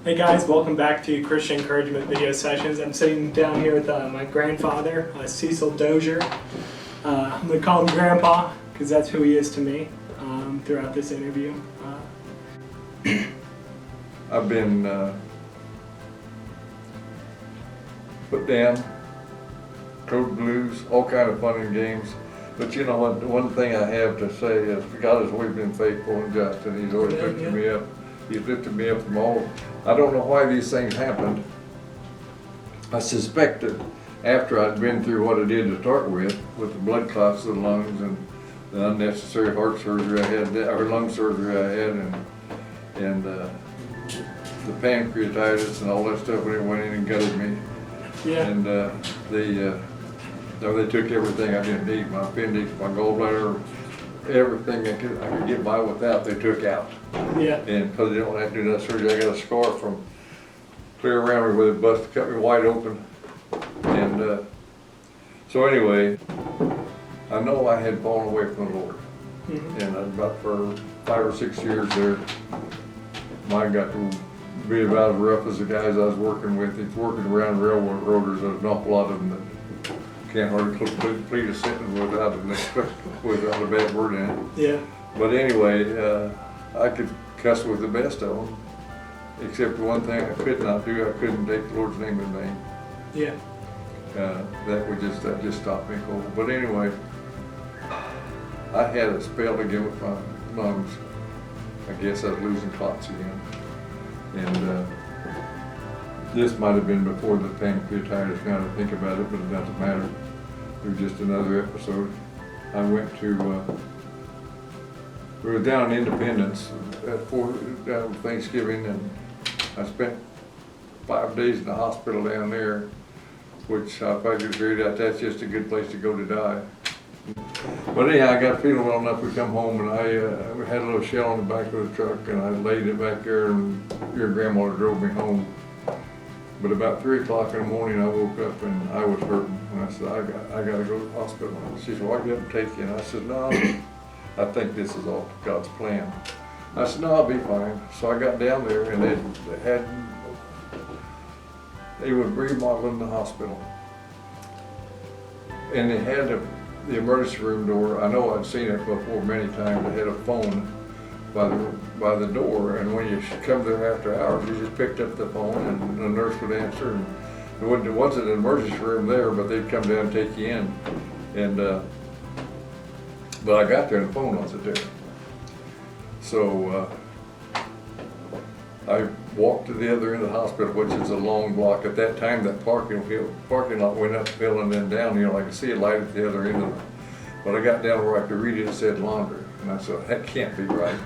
Hey guys, welcome back to Christian Encouragement Video Sessions. I'm sitting down here with my grandfather, Cecil Dozier. I'm going to call him Grandpa because that's who he is to me throughout this interview. I've been put down, coach blues, all kind of fun and games. But you know what, one thing I have to say is God has always been faithful and just, and He's always lifted me up. He's lifted me up from all. I don't know why these things happened. I suspected after I'd been through what I did to start with the blood clots of the lungs and the unnecessary heart surgery I had, or lung surgery I had, and the pancreatitis and all that stuff when it went in and gutted me. Yeah. And they took everything I didn't need, my appendix, my gallbladder, everything I could get by without, they took out. Yeah. And because they didn't want to have to do that surgery, I got a scar from clear around me where they busted, cut me wide open. And so anyway, I know I had fallen away from the Lord. Mm-hmm. And about for 5 or 6 years there, mine got to be about as rough as the guys I was working with. It's working around railroaders, there's an awful lot of them that can't hardly complete a sentence without a bad word in it. Yeah. But anyway, I could cuss with the best of them, except one thing I could not do, I couldn't take the Lord's name in vain. Yeah. That just stopped me cold. But anyway, I had a spell again with my lungs. I guess I was losing clots again. And this might have been before the pancreatitis, now to think about it, but it doesn't matter. It was just another episode. I went to, we were down in Independence down Thanksgiving, and I spent 5 days in the hospital down there, which I figured out that's just a good place to go to die. But anyhow, I got feeling well enough. We come home and I had a little shell on the back of the truck and I laid it back there, and your grandmother drove me home. But about 3 o'clock in the morning I woke up and I was hurting. And I said, I got to go to the hospital. And she said, well, I'll get up and take you. And I said, no, I think this is all God's plan. I said, no, I'll be fine. So I got down there and they were remodeling the hospital. And they had the emergency room door. I know I'd seen it before many times. They had a phone by the door, and when you come there after hours, you just picked up the phone and the nurse would answer. And there wasn't an emergency room there, but they'd come down and take you in. And but I got there and the phone wasn't there. So I walked to the other end of the hospital, which is a long block. At that time, that parking lot went uphill and then down. I could see a light at the other end of it. But I got down where I could read it. It said laundry, and I said, that can't be right.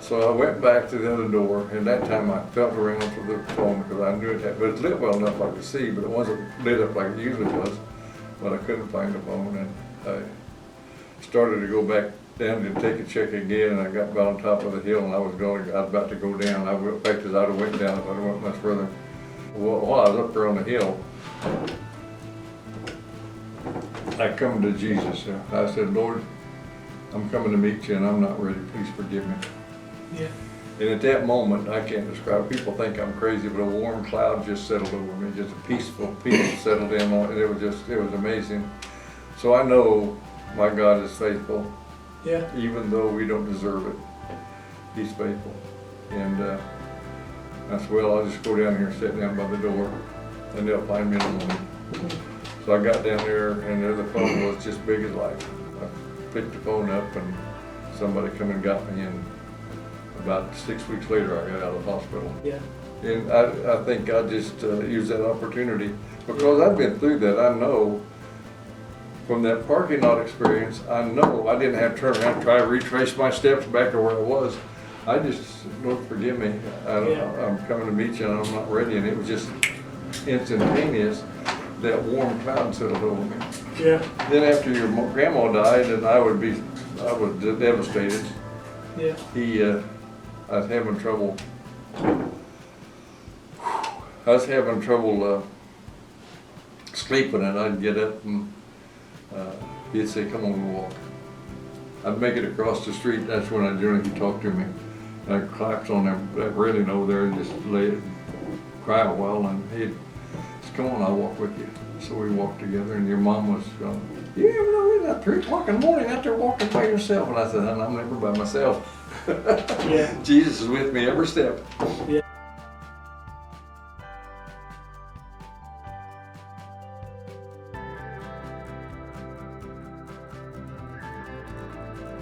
So I went back to the other door, and that time I felt around for the phone because I knew it had, but it lit well enough I could see, but it wasn't lit up like it usually was. But I couldn't find the phone, and I started to go back down to take a check again, and I got about on top of the hill, and I was about to go down. In fact, as I'd have went down if I'd have went much further. Well, while I was up there on the hill, I come to Jesus. I said, Lord, I'm coming to meet you, and I'm not ready. Please forgive me. Yeah. And at that moment, I can't describe. People think I'm crazy, but a warm cloud just settled over me. Just a peaceful peace settled in. And it was amazing. So I know my God is faithful. Yeah. Even though we don't deserve it, He's faithful. And I said, well, I'll just go down here and sit down by the door, and they'll find me in the morning. So I got down there, and there the phone was just big as life. I picked the phone up, and somebody come and got me, and about 6 weeks later, I got out of the hospital. Yeah. And I think I just used that opportunity, because I've been through that. I know from that parking lot experience, I know I didn't have to turn around and try to retrace my steps back to where I was. I just, Lord, forgive me. I'm coming to meet you, and I'm not ready. And it was just instantaneous. That warm cloud settled over me. Yeah. Then after your grandma died, and I was devastated. Yeah. I was having trouble. Sleeping, and I'd get up and he'd say, "Come on, we'll walk." I'd make it across the street. That's when I'd generally talk to me. And I'd collapse on that railing over there and just cry a while, and he said, come on, I'll walk with you. So we walked together, and your mom was going, you ever know it's at 3 o'clock in the morning out there walking by yourself? And I said, I'm never by myself. Yeah. Jesus is with me every step. Yeah.